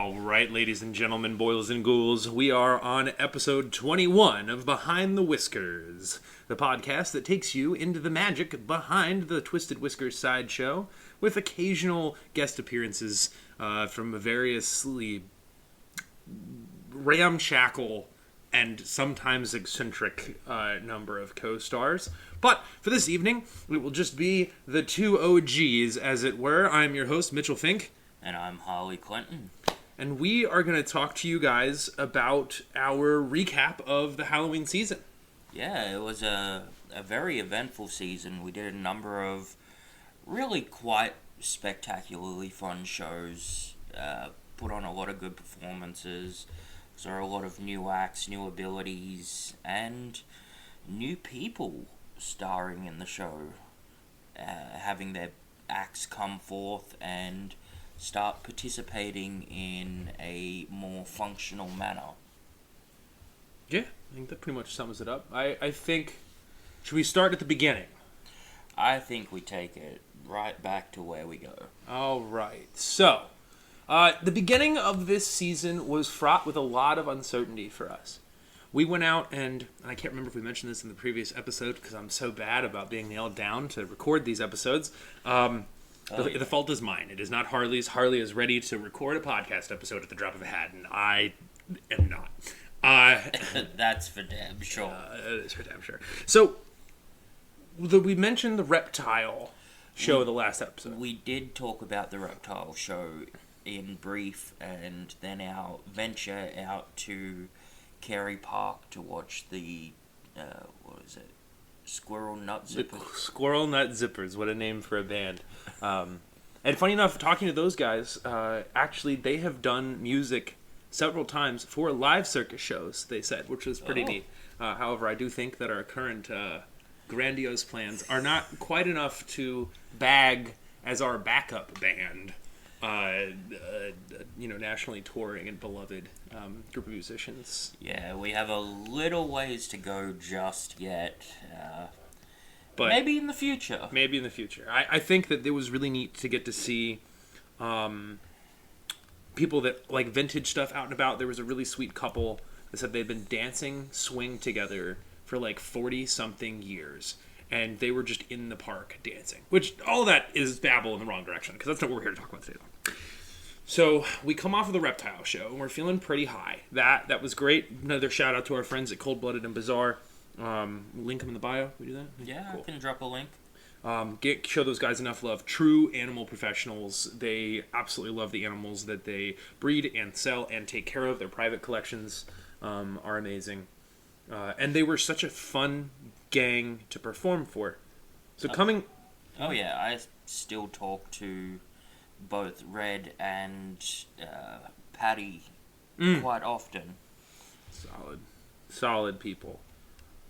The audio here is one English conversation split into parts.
All right, ladies and gentlemen, boils and ghouls, we are on episode 21 of Behind the Whiskers, the podcast that takes you into the magic behind the Twisted Whiskers Sideshow, with occasional guest appearances from variously ramshackle and sometimes eccentric number of co-stars. But for this evening, it will just be the two OGs, as it were. I'm your host, Mitchell Fink. And I'm Holly Clinton. And we are going to talk to you guys about our recap of the Halloween season. Yeah, it was a very eventful season. We did a number of really quite spectacularly fun shows, put on a lot of good performances, saw a lot of new acts, new abilities, and new people starring in the show, having their acts come forth and start participating in a more functional manner. Yeah, I think that pretty much sums it up. I think, should we start at the beginning? I think we take it right back to where we go. All right. So, the beginning of this season was fraught with a lot of uncertainty for us. We went out and I can't remember if we mentioned this in the previous episode because I'm so bad about being nailed down to record these episodes. The fault is mine. It is not Harley's. Harley is ready to record a podcast episode at the drop of a hat, and I am not. That's for damn sure. It is for damn sure. So, we mentioned the reptile show the last episode. We did talk about the reptile show in brief, and then our venture out to Carey Park to watch the, Squirrel Nut Zippers. Squirrel Nut Zippers, what a name for a band. And funny enough, talking to those guys, actually they have done music several times for live circus shows, they said, which was pretty neat. However, I do think that our current grandiose plans are not quite enough to bag as our backup band, nationally touring and beloved group of musicians. Yeah, we have a little ways to go just yet. But maybe in the future. Maybe in the future. I think that it was really neat to get to see people that like vintage stuff out and about. There was a really sweet couple that said they'd been dancing swing together for like 40-something years. And they were just in the park dancing. Which, all of that is babble in the wrong direction, because that's not what we're here to talk about today. So, we come off of the reptile show, and we're feeling pretty high. That was great. Another shout out to our friends at Cold Blooded and Bizarre. Link them in the bio. We do that? Yeah, cool. I can drop a link. Show those guys enough love. True animal professionals. They absolutely love the animals that they breed and sell and take care of. Their private collections are amazing. And they were such a fun gang to perform for. So coming... Oh yeah, I still talk to both Red and Patty quite often. Solid people.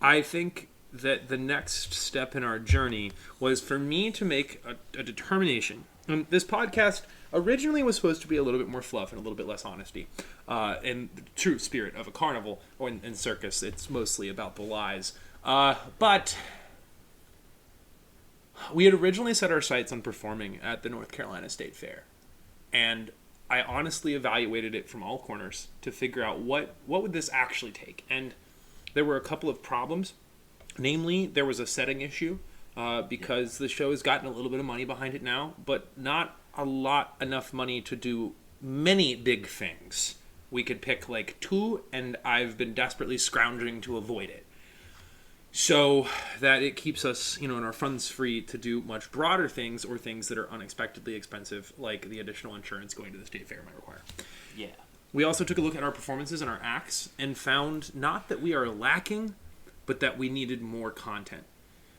I think that the next step in our journey was for me to make a determination. And this podcast originally was supposed to be a little bit more fluff and a little bit less honesty. In the true spirit of a carnival or in circus, it's mostly about the lies. But we had originally set our sights on performing at the North Carolina State Fair. And I honestly evaluated it from all corners to figure out what would this actually take. And there were a couple of problems. Namely, there was a setting issue because the show has gotten a little bit of money behind it now, but not enough money to do many big things. We could pick like 2, and I've been desperately scrounging to avoid it. So that it keeps us, and our funds free to do much broader things or things that are unexpectedly expensive, like the additional insurance going to the state fair might require. Yeah. We also took a look at our performances and our acts and found not that we are lacking, but that we needed more content.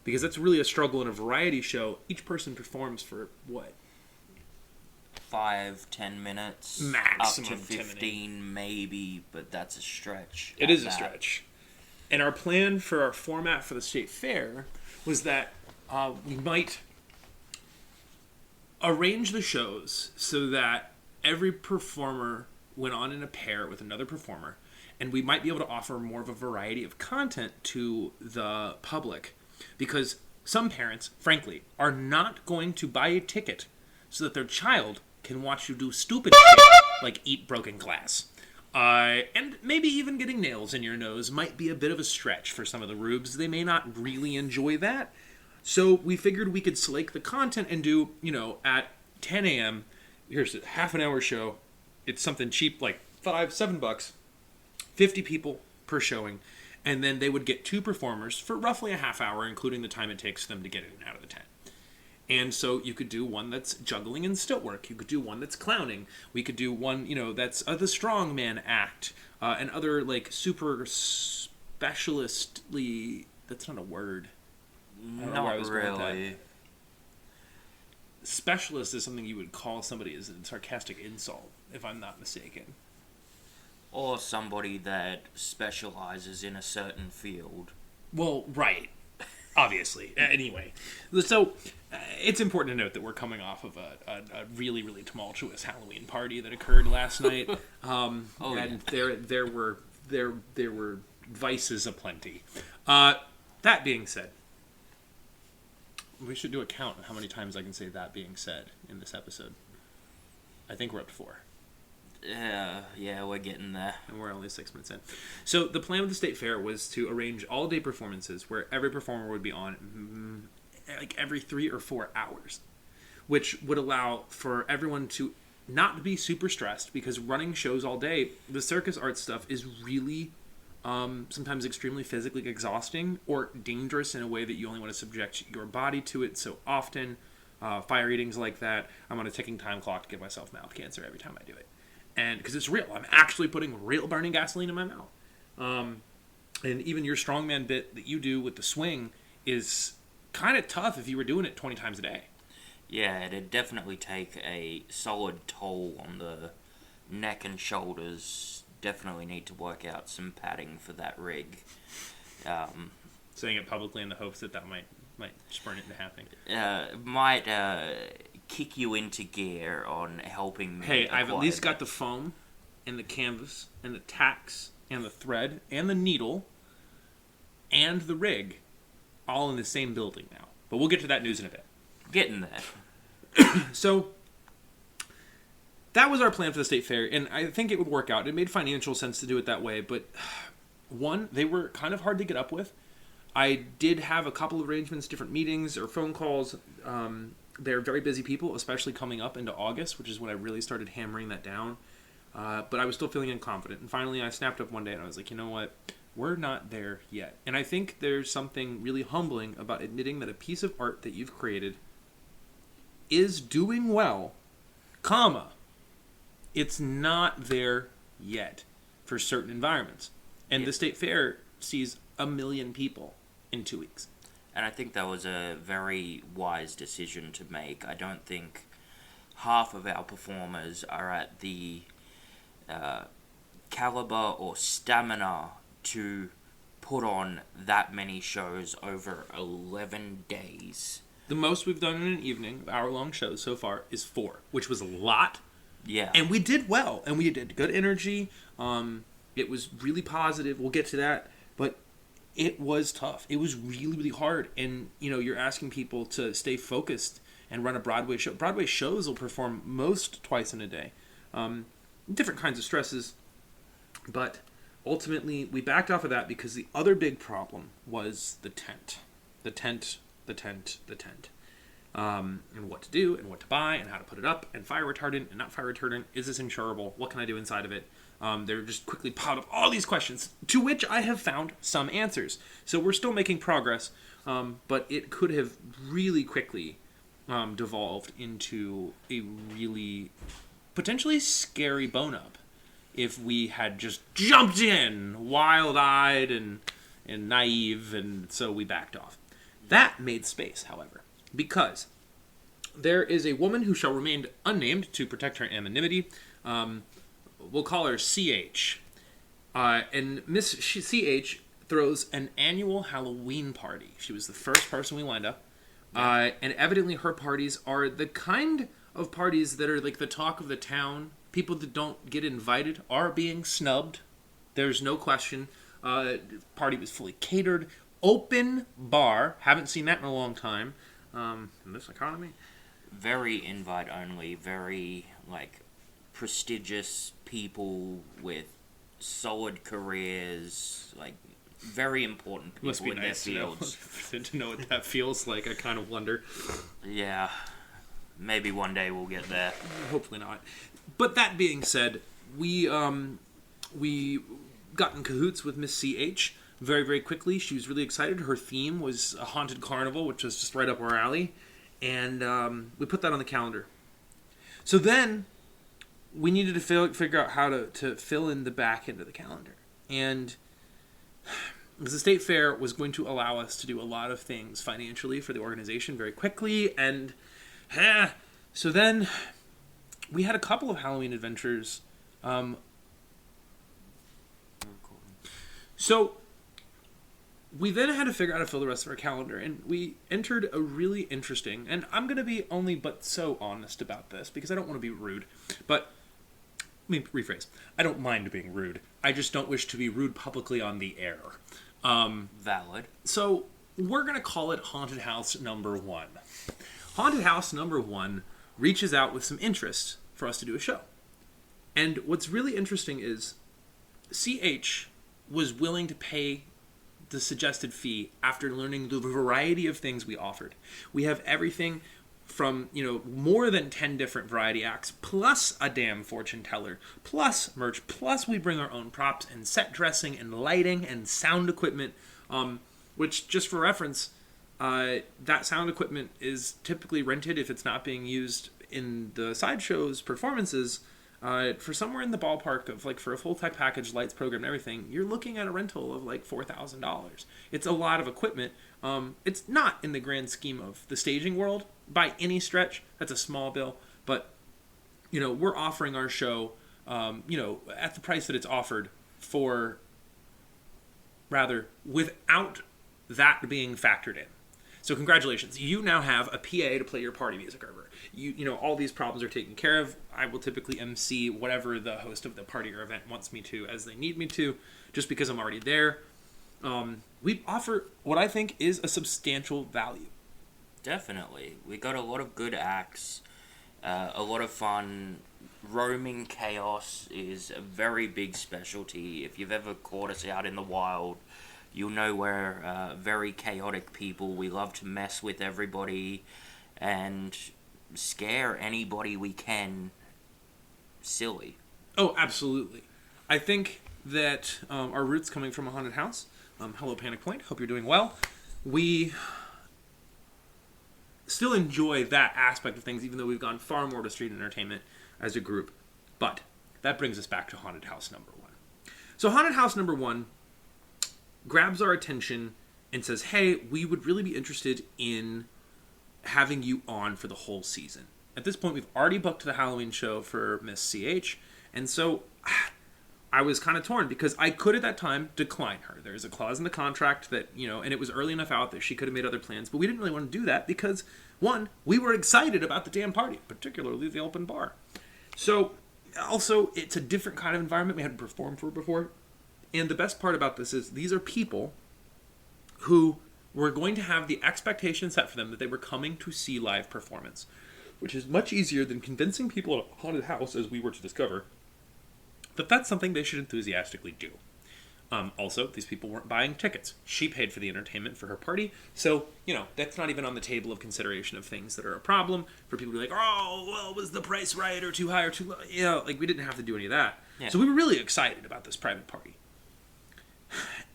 Because that's really a struggle in a variety show. Each person performs for, what? 5-10 minutes. Maximum. Up to 15 maybe, but that's a stretch. It is a stretch. And our plan for our format for the state fair was that we might arrange the shows so that every performer went on in a pair with another performer, and we might be able to offer more of a variety of content to the public. Because some parents, frankly, are not going to buy a ticket so that their child can watch you do stupid shit like eat broken glass. And maybe even getting nails in your nose might be a bit of a stretch for some of the rubes. They may not really enjoy that. So we figured we could slake the content and do, at 10 a.m., here's a half an hour show. It's something cheap, like $7, 50 people per showing. And then they would get 2 performers for roughly a half hour, including the time it takes them to get in and out of the tent. And so you could do one that's juggling and stilt work. You could do one that's clowning. We could do one, that's the strongman act. And other, super specialistly... That's not a word. I don't know where I was going with that. Specialist is something you would call somebody as a sarcastic insult, if I'm not mistaken. Or somebody that specializes in a certain field. Well, right. Obviously. Anyway. So, it's important to note that we're coming off of a really, really tumultuous Halloween party that occurred last night. And there were vices aplenty. That being said, we should do a count of how many times I can say that being said in this episode. I think we're up to 4. Yeah, we're getting there. And we're only 6 minutes in. So the plan with the State Fair was to arrange all-day performances where every performer would be on every 3 or 4 hours, which would allow for everyone to not be super stressed, because running shows all day, the circus art stuff is really sometimes extremely physically exhausting or dangerous in a way that you only want to subject your body to it so often. Fire eating's like that. I'm on a ticking time clock to give myself mouth cancer every time I do it. And because it's real. I'm actually putting real burning gasoline in my mouth. And even your strongman bit that you do with the swing is kind of tough if you were doing it 20 times a day. Yeah, it'd definitely take a solid toll on the neck and shoulders. Definitely need to work out some padding for that rig. Saying it publicly in the hopes that might spurn it into happening. Might kick you into gear on helping me. Hey, I've at least got the foam and the canvas and the tacks and the thread and the needle and the rig all in the same building now. But we'll get to that news in a bit. Getting there. So that was our plan for the State Fair, and I think it would work out. It made financial sense to do it that way, but one, they were kind of hard to get up with. I did have a couple of arrangements, different meetings or phone calls. They're very busy people, especially coming up into August, which is when I really started hammering that down. But I was still feeling unconfident. And finally, I snapped up one day and I was like, you know what? We're not there yet. And I think there's something really humbling about admitting that a piece of art that you've created is doing well, it's not there yet for certain environments. And the State Fair sees 1 million people in 2 weeks. And I think that was a very wise decision to make. I don't think half of our performers are at the caliber or stamina to put on that many shows over 11 days. The most we've done in an evening, hour-long shows so far, is 4, which was a lot. Yeah. And we did well, and we did good energy. It was really positive. We'll get to that. But it was tough. It was really, really hard. And, you're asking people to stay focused and run a Broadway show. Broadway shows will perform most twice in a day. Different kinds of stresses. But ultimately, we backed off of that because the other big problem was the tent. The tent. And what to do, and what to buy, and how to put it up, and fire retardant, and not fire retardant. Is this insurable? What can I do inside of it? They're just quickly piled up all these questions, to which I have found some answers. So we're still making progress, but it could have really quickly devolved into a really potentially scary bone-up if we had just jumped in wild-eyed and naive, and so we backed off. That made space, however, because there is a woman who shall remain unnamed to protect her anonymity. We'll call her CH. And Miss CH throws an annual Halloween party. She was the first person we lined up. And evidently her parties are the kind of parties that are like the talk of the town. People that don't get invited are being snubbed. There's no question. Party was fully catered. Open bar. Haven't seen that in a long time. In this economy. Very invite only. Very like prestigious people with solid careers, like very important people Must be in nice their fields. to know what that feels like. I kind of wonder. Yeah, maybe one day we'll get there. Hopefully not. But that being said, we got in cahoots with Miss CH very, very quickly. She was really excited. Her theme was a haunted carnival, which was just right up our alley. And we put that on the calendar. So then we needed to figure out how to fill in the back end of the calendar. And because the state fair was going to allow us to do a lot of things financially for the organization very quickly. And so then we had a couple of Halloween adventures. So we then had to figure out how to fill the rest of our calendar, and we entered a really interesting, and I'm going to be only but so honest about this because I don't want to be rude, but let me rephrase. I don't mind being rude. I just don't wish to be rude publicly on the air. Valid. So we're going to call it Haunted House number 1. Haunted House number 1 reaches out with some interest for us to do a show. And what's really interesting is CH was willing to pay the suggested fee after learning the variety of things we offered. We have everything from, more than 10 different variety acts, plus a damn fortune teller, plus merch, plus we bring our own props and set dressing and lighting and sound equipment, which, just for reference, that sound equipment is typically rented if it's not being used in the Sideshow's performances. For somewhere in the ballpark of, for a full-time package, lights, program, and everything, you're looking at a rental of, $4,000. It's a lot of equipment. It's not in the grand scheme of the staging world by any stretch. That's a small bill. But, we're offering our show, at the price that it's offered without that being factored in. So congratulations. You now have a PA to play your party music over. All these problems are taken care of. I will typically MC whatever the host of the party or event wants me to as they need me to, just because I'm already there. We offer what I think is a substantial value. Definitely. We got a lot of good acts, a lot of fun. Roaming chaos is a very big specialty. If you've ever caught us out in the wild, you'll know we're very chaotic people. We love to mess with everybody and scare anybody we can silly. Oh, absolutely. I think that our roots coming from a haunted house. Hello, Panic Point. Hope you're doing well. We still enjoy that aspect of things, even though we've gone far more to street entertainment as a group. But that brings us back to Haunted House number 1. So Haunted House number 1 grabs our attention and says, hey, we would really be interested in having you on for the whole season. At this point, we've already booked the Halloween show for Miss CH, and so I was kind of torn because I could at that time decline her. There's a clause in the contract that, and it was early enough out that she could have made other plans, but we didn't really want to do that because, one, we were excited about the damn party, particularly the open bar. So, also, it's a different kind of environment we hadn't performed for before. And the best part about this is these are people who were going to have the expectation set for them that they were coming to see live performance, which is much easier than convincing people at a haunted house, as we were to discover, that that's something they should enthusiastically do. Also, these people weren't buying tickets. She paid for the entertainment for her party, so, that's not even on the table of consideration of things that are a problem for people to be like, oh, well, was the price right or too high or too low? We didn't have to do any of that. Yeah. So we were really excited about this private party.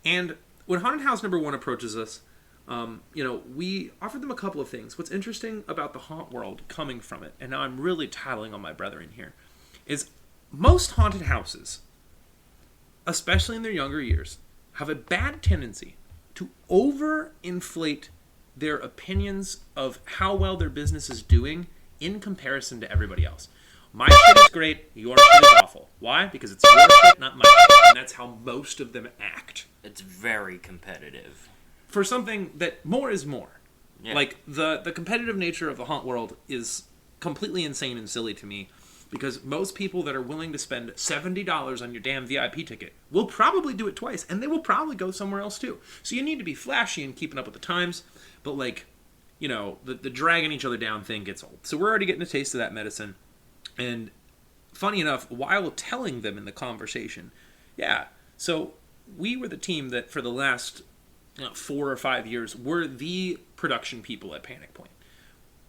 And when Haunted House number 1 approaches us, we offered them a couple of things. What's interesting about the haunt world coming from it, and now I'm really tattling on my brethren here, is most haunted houses, especially in their younger years, have a bad tendency to overinflate their opinions of how well their business is doing in comparison to everybody else. My shit is great, your shit is awful. Why? Because it's your shit, not my shit. And that's how most of them act. It's very competitive. For something that more is more. Yeah. The competitive nature of the haunt world is completely insane and silly to me, because most people that are willing to spend $70 on your damn VIP ticket will probably do it twice, and they will probably go somewhere else too. So you need to be flashy and keeping up with the times, but the dragging each other down thing gets old. So we're already getting a taste of that medicine, and funny enough, while telling them in the conversation, yeah, so we were the team that for the last 4 or 5 years were the production people at Panic Point,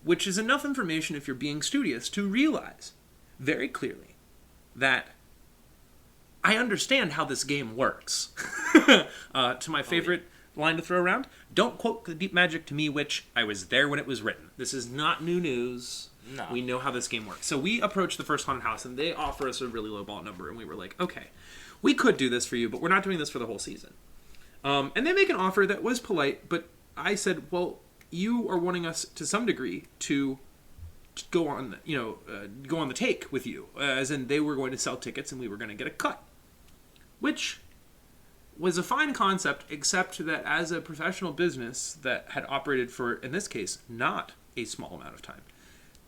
which is enough information if you're being studious to realize very clearly that I understand how this game works. To my favorite line to throw around, don't quote the deep magic to me, which I was there when it was written. This is not new news. No. We know how this game works. So we approached the first haunted house, and they offer us a really low ball number, and we were like, okay, we could do this for you, but we're not doing this for the whole season. And they make an offer that was polite, but I said, well, you are wanting us to some degree to go on, go on the take with you, as in they were going to sell tickets and we were going to get a cut, which was a fine concept, except that as a professional business that had operated for, in this case, not a small amount of time,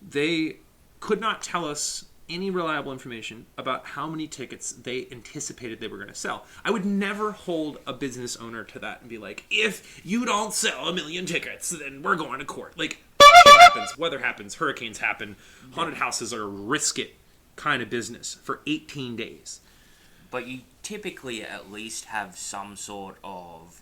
they could not tell us any reliable information about how many tickets they anticipated they were going to sell. I would never hold a business owner to that and be like, if you don't sell 1 million tickets, then we're going to court. Like, shit happens, weather happens, hurricanes happen. Haunted houses are a risk-it kind of business for 18 days. But you typically at least have some sort of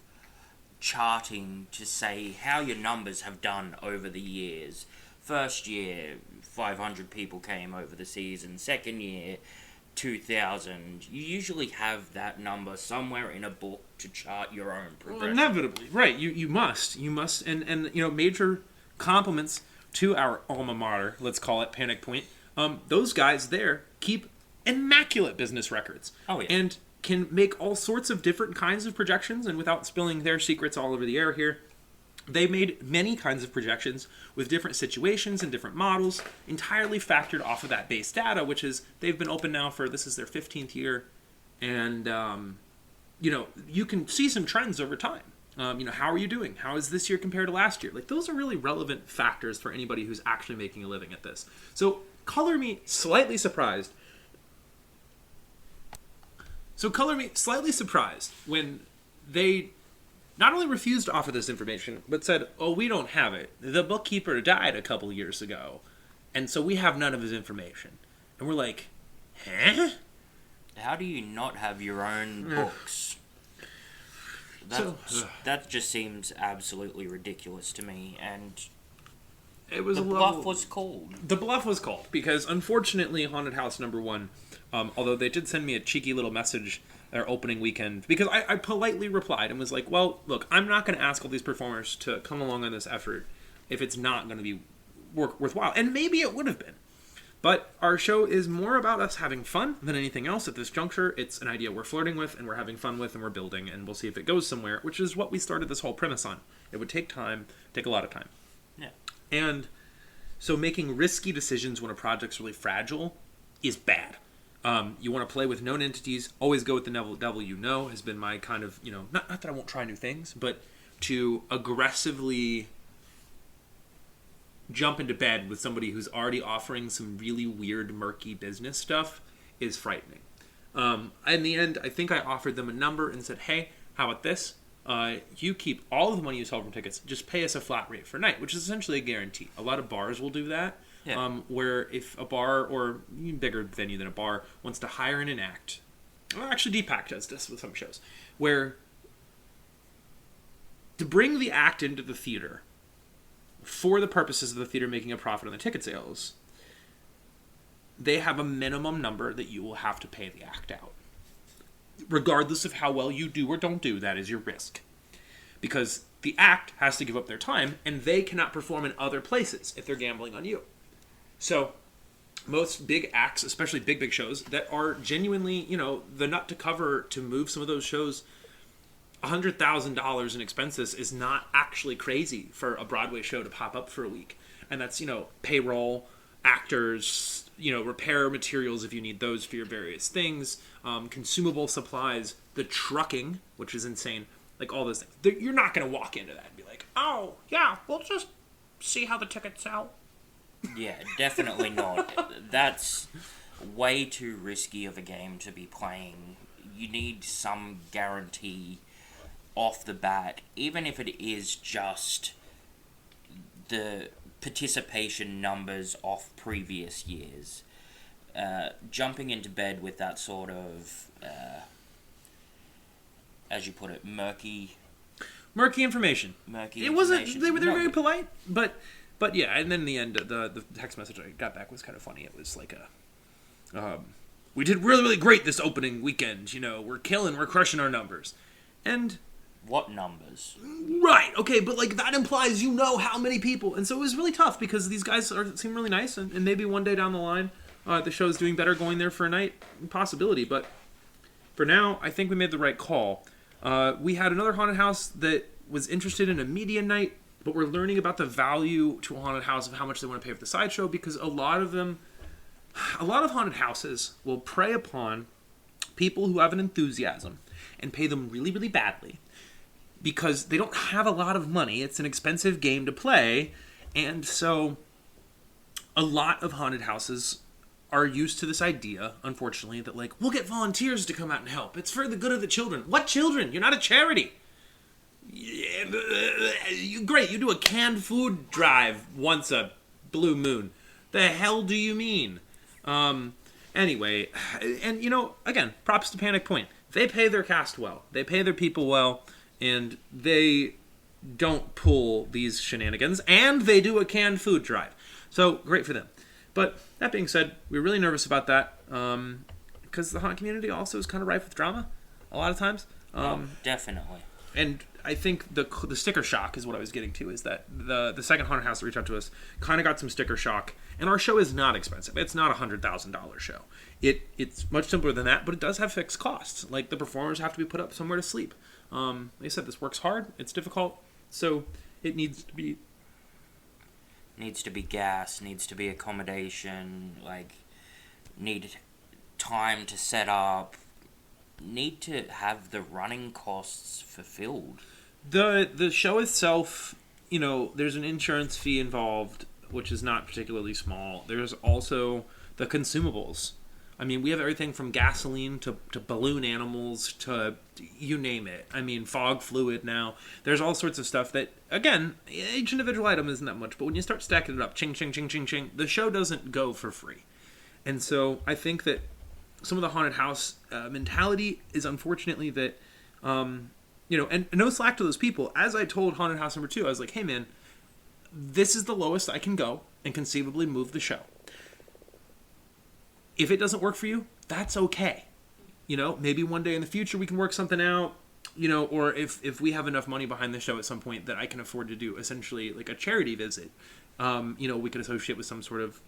charting to say how your numbers have done over the years. First year, 500 people came over the season. Second year, 2,000. You usually have that number somewhere in a book to chart your own progression. Well, inevitably, right? You must, and major compliments to our alma mater. Let's call it Panic Point. Those guys there keep immaculate business records. Oh yeah, and can make all sorts of different kinds of projections. And without spilling their secrets all over the air here, they made many kinds of projections with different situations and different models, entirely factored off of that base data, which is they've been open now for, this is their 15th year, and you can see some trends over time. How are you doing? How is this year compared to last year? Like, those are really relevant factors for anybody who's actually making a living at this. So color me slightly surprised when they not only refused to offer this information, but said, oh, we don't have it. The bookkeeper died a couple years ago, and so we have none of his information. And we're like, huh? How do you not have your own books? That just seems absolutely ridiculous to me, and it was the bluff was called. The bluff was called, because unfortunately Haunted House number 1, although they did send me a cheeky little message their opening weekend, because I politely replied and was like, well, look, I'm not going to ask all these performers to come along on this effort if it's not going to be worthwhile. And maybe it would have been. But our show is more about us having fun than anything else at this juncture. It's an idea we're flirting with and we're having fun with and we're building, and we'll see if it goes somewhere, which is what we started this whole premise on. It would take time, take a lot of time. Yeah. And so making risky decisions when a project's really fragile is bad. You want to play with known entities, always go with the devil you know, has been my kind of, not that I won't try new things, but to aggressively jump into bed with somebody who's already offering some really weird, murky business stuff is frightening. In the end, I think I offered them a number and said, hey, how about this? You keep all of the money you sell from tickets, just pay us a flat rate for a night, which is essentially a guarantee. A lot of bars will do that. Yeah. Where if a bar, or even bigger venue than a bar, wants to hire an act, well, actually DPAC does this with some shows, where to bring the act into the theater for the purposes of the theater making a profit on the ticket sales, they have a minimum number that you will have to pay the act out. Regardless of how well you do or don't do, that is your risk. Because the act has to give up their time, and they cannot perform in other places if they're gambling on you. So most big acts, especially big shows, that are genuinely, the nut to cover to move some of those shows, $100,000 in expenses is not actually crazy for a Broadway show to pop up for a week. And that's, payroll, actors, repair materials if you need those for your various things, consumable supplies, the trucking, which is insane, like all those things. You're not going to walk into that and be like, oh, yeah, we'll just see how the tickets sell. Yeah, definitely not. That's way too risky of a game to be playing. You need some guarantee off the bat, even if it is just the participation numbers off previous years. jumping into bed with that sort of, as you put it, murky information. It wasn't. They were very polite, but yeah. And then in the end, the text message I got back was kind of funny. It was like we did really, really great this opening weekend. We're crushing our numbers, and. What numbers? Right. Okay, but that implies how many people, and so it was really tough because these guys seem really nice, and maybe one day down the line, the show's doing better going there for a night, possibility. But for now, I think we made the right call. We had another haunted house that was interested in a media night, but we're learning about the value to a haunted house of how much they want to pay for the sideshow, because a lot of haunted houses will prey upon people who have an enthusiasm and pay them really, really badly. Because they don't have a lot of money. It's an expensive game to play. And so a lot of haunted houses are used to this idea, unfortunately, that we'll get volunteers to come out and help. It's for the good of the children. What children? You're not a charity. Great, you do a canned food drive once a blue moon. The hell do you mean? Anyway, and again, props to Panic Point. They pay their cast well. They pay their people well. And they don't pull these shenanigans. And they do a canned food drive. So, great for them. But, that being said, we're really nervous about that. Because the haunt community also is kind of rife with drama. A lot of times. Definitely. And I think the sticker shock is what I was getting to. Is that the second haunted house that reached out to us kind of got some sticker shock. And our show is not expensive. It's not a $100,000 show. It's much simpler than that. But it does have fixed costs. The performers have to be put up somewhere to sleep. Like I said, this work's hard. It's difficult, so it needs to be gas, needs to be accommodation, need time to set up, need to have the running costs fulfilled. The show itself, there's an insurance fee involved, which is not particularly small. There's also the consumables. I mean, we have everything from gasoline to balloon animals to you name it. I mean, fog fluid now. There's all sorts of stuff that, again, each individual item isn't that much, but when you start stacking it up, ching, ching, ching, ching, ching, the show doesn't go for free. And so I think that some of the haunted house mentality is unfortunately that, and no slack to those people. As I told haunted house number 2, I was like, hey, man, this is the lowest I can go and conceivably move the show. If it doesn't work for you, that's okay. Maybe one day in the future we can work something out, or if we have enough money behind the show at some point that I can afford to do essentially a charity visit, we could associate with some sort of,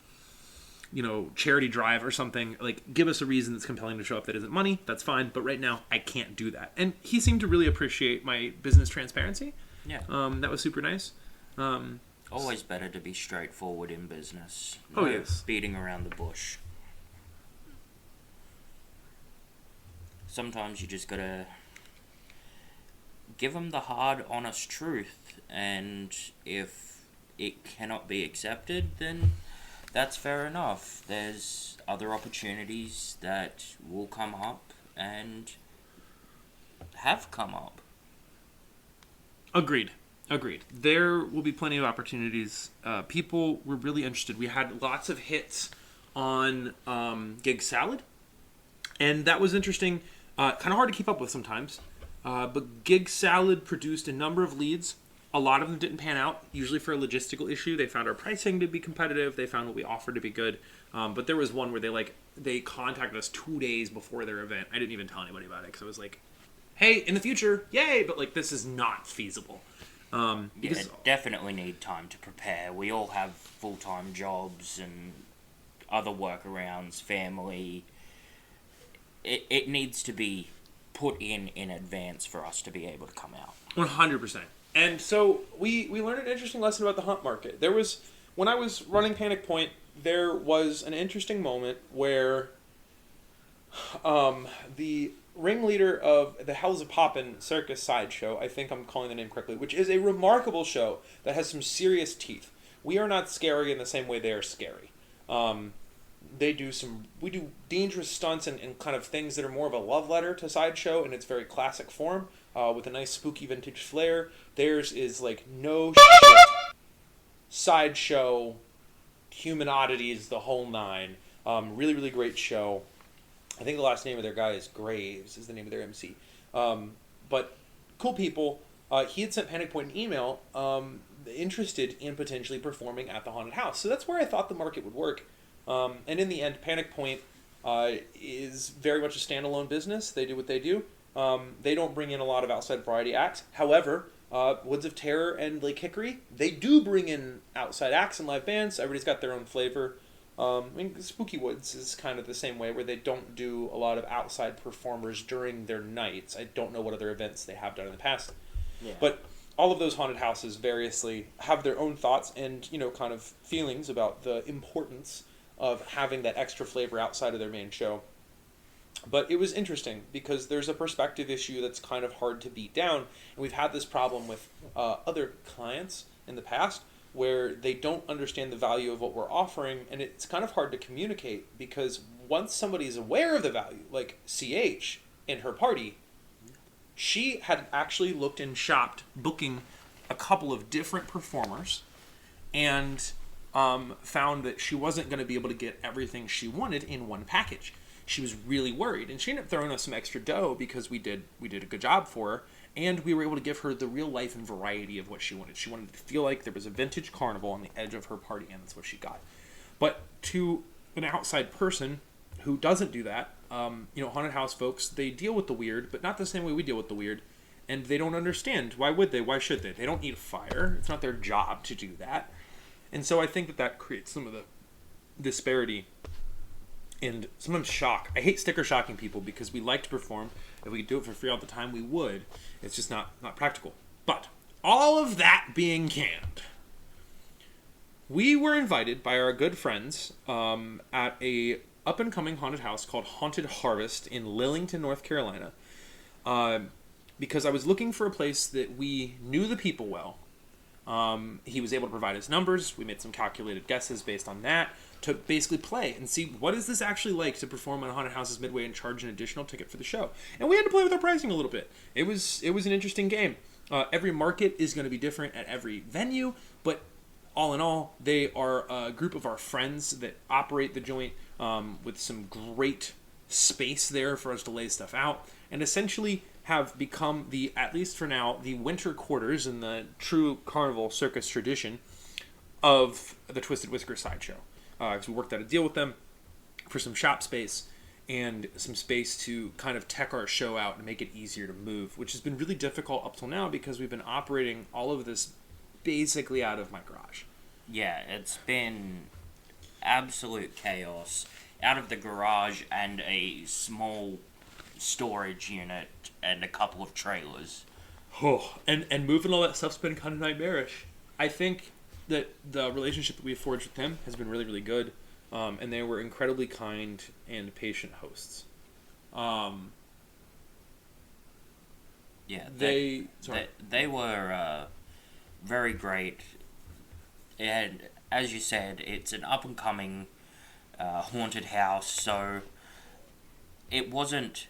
charity drive or something. Give us a reason that's compelling to show up that isn't money. That's fine. But right now I can't do that. And he seemed to really appreciate my business transparency. Yeah. That was super nice. Always better to be straightforward in business. No yes. Beating around the bush. Sometimes you just gotta give them the hard, honest truth, and if it cannot be accepted, then that's fair enough. There's other opportunities that will come up and have come up. Agreed. There will be plenty of opportunities. People were really interested. We had lots of hits on Gig Salad, and that was interesting. Kind of hard to keep up with sometimes. But Gig Salad produced a number of leads. A lot of them didn't pan out, usually for a logistical issue. They found our pricing to be competitive. They found what we offered to be good. But there was one where they contacted us 2 days before their event. I didn't even tell anybody about it because I was like, hey, in the future, yay! But this is not feasible. Definitely need time to prepare. We all have full-time jobs and other workarounds, family. It needs to be put in advance for us to be able to come out. 100%. And so we learned an interesting lesson about the hunt market. When I was running Panic Point, there was an interesting moment where the ringleader of the Hells a Poppin' Circus Sideshow, I think I'm calling the name correctly, which is a remarkable show that has some serious teeth. We are not scary in the same way they are scary. We do dangerous stunts and kind of things that are more of a love letter to Sideshow in its very classic form, with a nice spooky vintage flair. Theirs is no shit Sideshow, human oddities, the whole nine. Really, really great show. I think the last name of their guy is Graves, is the name of their MC. But cool people. He had sent Panic Point an email interested in potentially performing at the Haunted House. So that's where I thought the market would work. And in the end, Panic Point is very much a standalone business. They do what they do. They don't bring in a lot of outside variety acts. However, Woods of Terror and Lake Hickory, they do bring in outside acts and live bands. Everybody's got their own flavor. I mean, Spooky Woods is kind of the same way, where they don't do a lot of outside performers during their nights. I don't know what other events they have done in the past. Yeah. But all of those haunted houses variously have their own thoughts and, kind of feelings about the importance of having that extra flavor outside of their main show. But it was interesting because there's a perspective issue that's kind of hard to beat down. And we've had this problem with other clients in the past where they don't understand the value of what we're offering, and it's kind of hard to communicate because once somebody's aware of the value, like CH in her party, she had actually looked and shopped, booking a couple of different performers, and found that she wasn't going to be able to get everything she wanted in one package. She was really worried, and she ended up throwing us some extra dough because we did a good job for her, and we were able to give her the real life and variety of what she wanted. She wanted to feel like there was a vintage carnival on the edge of her party, and that's what she got. But to an outside person who doesn't do that, haunted house folks, they deal with the weird, but not the same way we deal with the weird, and they don't understand. Why would they? Why should they? They don't need a fire. It's not their job to do that. And so I think that creates some of the disparity and sometimes shock. I hate sticker shocking people because we like to perform. If we could do it for free all the time, we would. It's just not practical. But all of that being canned, we were invited by our good friends at a up-and-coming haunted house called Haunted Harvest in Lillington, North Carolina, because I was looking for a place that we knew the people well. He was able to provide us numbers. We made some calculated guesses based on that to basically play and see what is this actually like to perform on Haunted Houses Midway and charge an additional ticket for the show. And we had to play with our pricing a little bit. It was an interesting game. Every market is going to be different at every venue, but all in all, they are a group of our friends that operate the joint with some great space there for us to lay stuff out, and essentially have become at least for now, the winter quarters in the true carnival circus tradition of the Twisted Whiskers Sideshow. Because we worked out a deal with them for some shop space and some space to kind of tech our show out and make it easier to move, which has been really difficult up till now because we've been operating all of this basically out of my garage. Yeah, it's been absolute chaos out of the garage and a small storage unit and a couple of trailers. Oh, and moving all that stuff's been kind of nightmarish. I think that the relationship that we forged with them has been really, really good, and they were incredibly kind and patient hosts. They were very great, and as you said, it's an up and coming haunted house, so it wasn't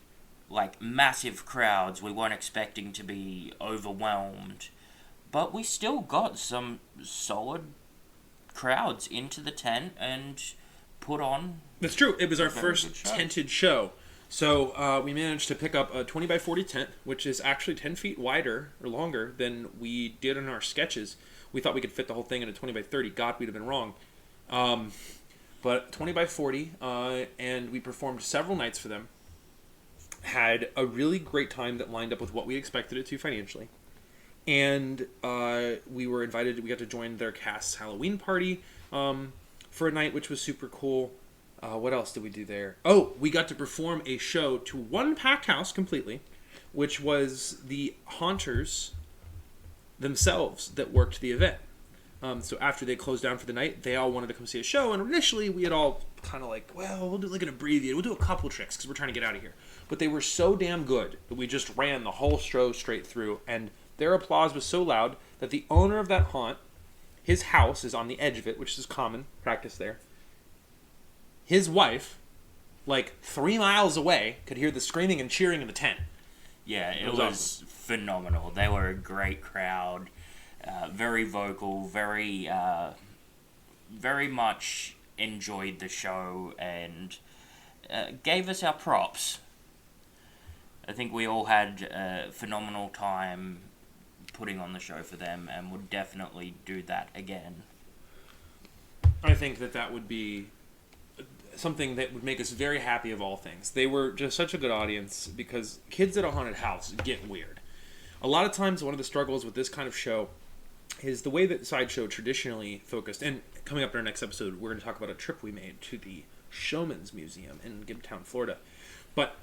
like massive crowds. We weren't expecting to be overwhelmed, but we still got some solid crowds into the tent and put on. That's true. It was our first tented show. So we managed to pick up a 20 by 40 tent, which is actually 10 feet wider or longer than we did in our sketches. We thought we could fit the whole thing in a 20 by 30. God, we'd have been wrong. But 20 by 40, and we performed several nights for them. Had a really great time that lined up with what we expected it to financially. And we were invited, we got to join their cast's Halloween party for a night, which was super cool. What else did we do there? Oh, we got to perform a show to one packed house completely, which was the haunters themselves that worked the event. So after they closed down for the night, they all wanted to come see a show, and initially we had all kind of like, well, we'll do like an abbreviated, we'll do a couple tricks because we're trying to get out of here. But they were so damn good that we just ran the whole show straight through, and their applause was so loud that the owner of that haunt, his house is on the edge of it, which is common practice there. His wife, like 3 miles away, could hear the screaming and cheering in the tent. Yeah, it was awesome. Phenomenal. They were a great crowd, very vocal, very much enjoyed the show and gave us our props. I think we all had a phenomenal time putting on the show for them and would definitely do that again. I think that would be something that would make us very happy of all things. They were just such a good audience because kids at a haunted house get weird. A lot of times one of the struggles with this kind of show is the way that Sideshow traditionally focused, and coming up in our next episode, we're going to talk about a trip we made to the Showman's Museum in Gibtown, Florida. But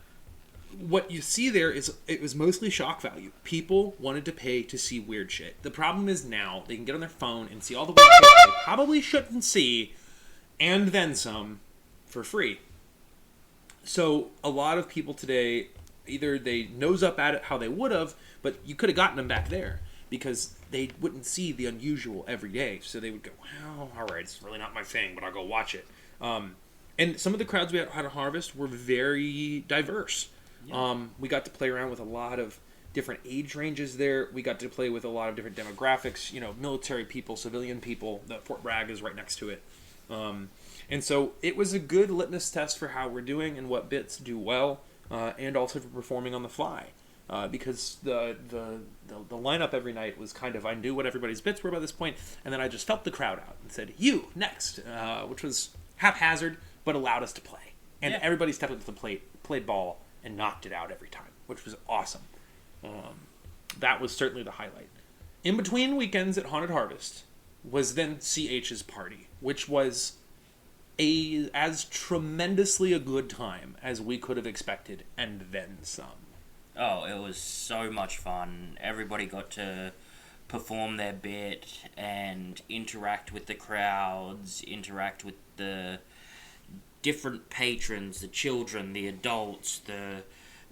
what you see there is it was mostly shock value. People wanted to pay to see weird shit. The problem is now they can get on their phone and see all the weird shit they probably shouldn't see, and then some, for free. So a lot of people today, either they nose up at it how they would have, but you could have gotten them back there because they wouldn't see the unusual every day. So they would go, well, all right, it's really not my thing, but I'll go watch it. And some of the crowds we had at Harvest were very diverse. Yeah. We got to play around with a lot of different age ranges there. We got to play with a lot of different demographics, military people, civilian people. The Fort Bragg is right next to it. And so it was a good litmus test for how we're doing and what bits do well, and also for performing on the fly. Because the lineup every night was kind of, I knew what everybody's bits were by this point, and then I just felt the crowd out and said, you, next, which was haphazard, but allowed us to play. And everybody stepped up to the plate, played ball, and knocked it out every time, which was awesome. That was certainly the highlight. In between weekends at Haunted Harvest was then CH's party, which was as tremendously a good time as we could have expected, and then some. Oh, it was so much fun. Everybody got to perform their bit and interact with the crowds, interact with the different patrons, the children, the adults, the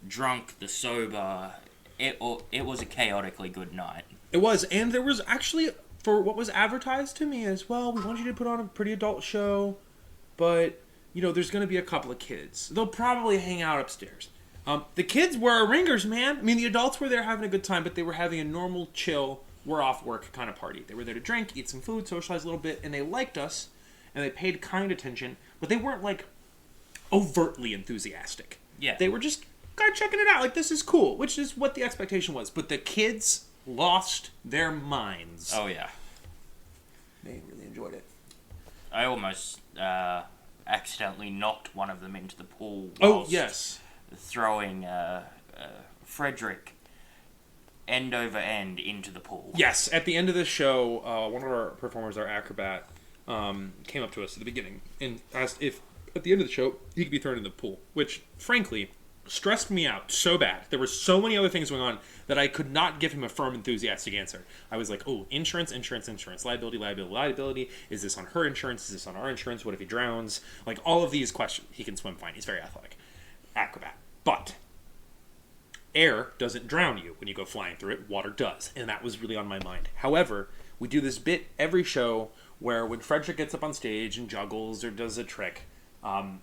drunk, the sober. It was a chaotically good night. It was, and there was actually, for what was advertised to me as, well, we want you to put on a pretty adult show, but, there's going to be a couple of kids. They'll probably hang out upstairs. The kids were our ringers, man. I mean, the adults were there having a good time, but they were having a normal, chill, we're off work kind of party. They were there to drink, eat some food, socialize a little bit, and they liked us, and they paid kind attention, but they weren't, overtly enthusiastic. Yeah. They were just kind of checking it out, this is cool, which is what the expectation was. But the kids lost their minds. Oh, yeah. They really enjoyed it. I almost accidentally knocked one of them into the pool. Oh, yes. Throwing Frederick end over end into the pool. Yes, at the end of the show, one of our performers, our acrobat, came up to us at the beginning and asked if at the end of the show he could be thrown in the pool, which frankly stressed me out so bad. There were so many other things going on that I could not give him a firm, enthusiastic answer. I was like, oh, insurance, liability, is this on her insurance, is this on our insurance, what if he drowns, all of these questions. He can swim fine, he's very athletic, acrobat, but air doesn't drown you when you go flying through it, water does, and that was really on my mind. However, we do this bit every show where when Frederick gets up on stage and juggles or does a trick,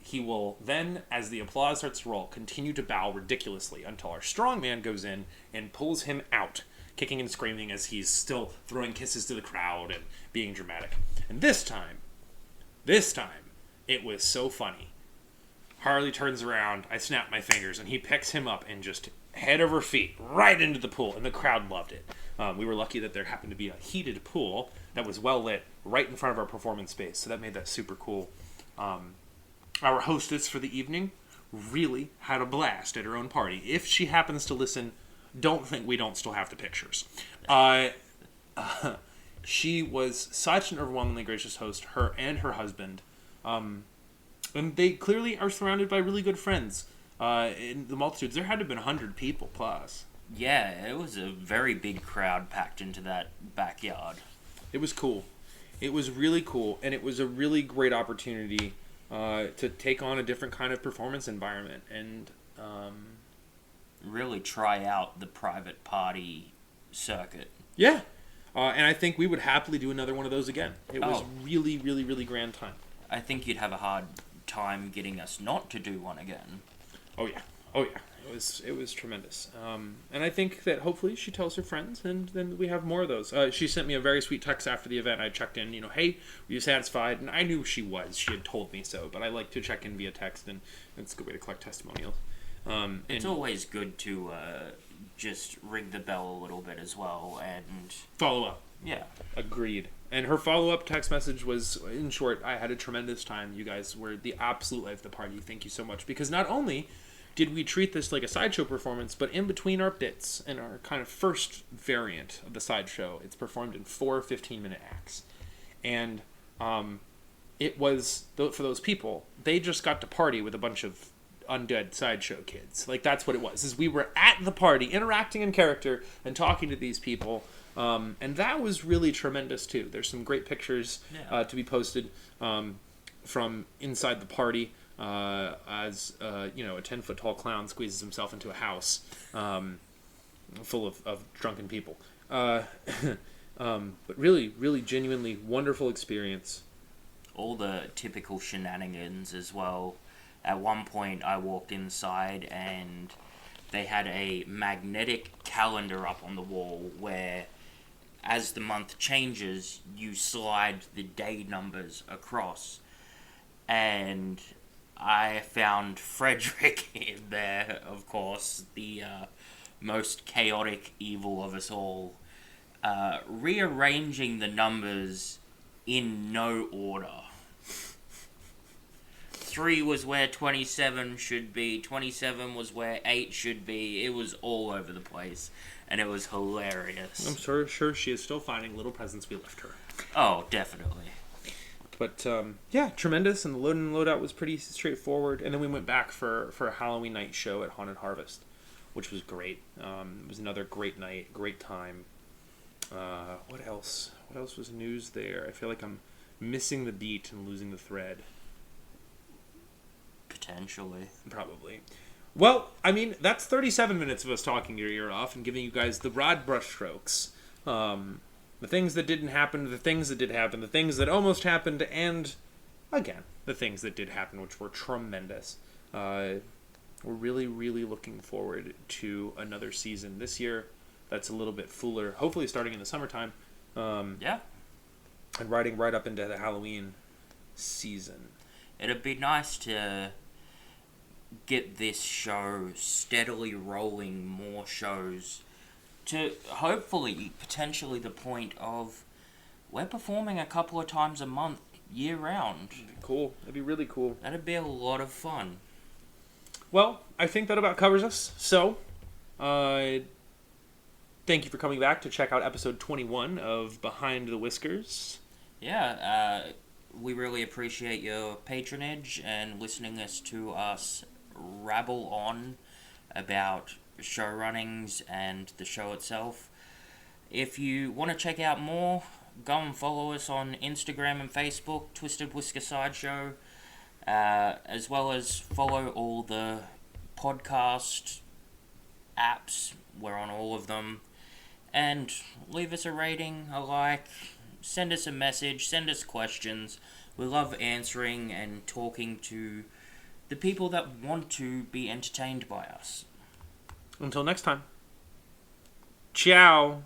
he will then, as the applause starts to roll, continue to bow ridiculously until our strongman goes in and pulls him out, kicking and screaming as he's still throwing kisses to the crowd and being dramatic. And this time, it was so funny. Harley turns around, I snap my fingers, and he picks him up and just head over feet right into the pool, and the crowd loved it. We were lucky that there happened to be a heated pool that was well lit right in front of our performance space, so that made that super cool. Our hostess for the evening really had a blast at her own party. If she happens to listen, don't think we don't still have the pictures. She was such an overwhelmingly gracious host, her and her husband. And they clearly are surrounded by really good friends. In the multitudes, there had to have been 100 people plus. Yeah, it was a very big crowd packed into that backyard. It was cool. It was really cool, and it was a really great opportunity to take on a different kind of performance environment and really try out the private party circuit. Yeah, and I think we would happily do another one of those again. It was really, really, really grand time. I think you'd have a hard time getting us not to do one again. Oh yeah. It was tremendous. And I think that hopefully she tells her friends, and then we have more of those. She sent me a very sweet text after the event. I checked in, hey, were you satisfied? And I knew she was. She had told me so, but I like to check in via text, and it's a good way to collect testimonials. It's always good to just ring the bell a little bit as well and follow up. Yeah. Agreed. And her follow-up text message was, in short, I had a tremendous time. You guys were the absolute life of the party. Thank you so much. Because not only did we treat this like a sideshow performance, but in between our bits and our kind of first variant of the sideshow, it's performed in 4 15-minute acts. And it was, for those people, they just got to party with a bunch of undead sideshow kids. Like, that's what it was. Is we were at the party, interacting in character, and talking to these people. And that was really tremendous, too. There's some great pictures to be posted from inside the party as, a 10-foot-tall clown squeezes himself into a house full of drunken people. But really, really genuinely wonderful experience. All the typical shenanigans as well. At one point, I walked inside and they had a magnetic calendar up on the wall where, as the month changes, you slide the day numbers across. And I found Frederick in there, of course, the most chaotic evil of us all, rearranging the numbers in no order. 3 was where 27 should be, 27 was where 8 should be. It was all over the place, and it was hilarious. I'm sure she is still finding little presents we left her. Oh, definitely. But, tremendous, and the load and loadout was pretty straightforward. And then we went back for a Halloween night show at Haunted Harvest, which was great. It was another great night, great time. What else? What else was news there? I feel like I'm missing the beat and losing the thread. Potentially. Probably. Well, I mean, that's 37 minutes of us talking your ear off and giving you guys the broad brushstrokes. The things that didn't happen, the things that did happen, the things that almost happened, and, again, the things that did happen, which were tremendous. We're really, really looking forward to another season this year that's a little bit fuller, hopefully starting in the summertime. Yeah. And riding right up into the Halloween season. It'd be nice to get this show steadily rolling more shows to hopefully, potentially the point of we're performing a couple of times a month, year round. That'd be cool. That'd be really cool. That'd be a lot of fun. Well, I think that about covers us. So, thank you for coming back to check out episode 21 of Behind the Whiskers. Yeah, we really appreciate your patronage and listening to us rabble on about show runnings and the show itself. If you want to check out more, go and follow us on Instagram and Facebook, Twisted Whisker Sideshow, as well as follow all the podcast apps. We're on all of them. And leave us a rating, a like, send us a message, send us questions. We love answering and talking to the people that want to be entertained by us. Until next time. Ciao.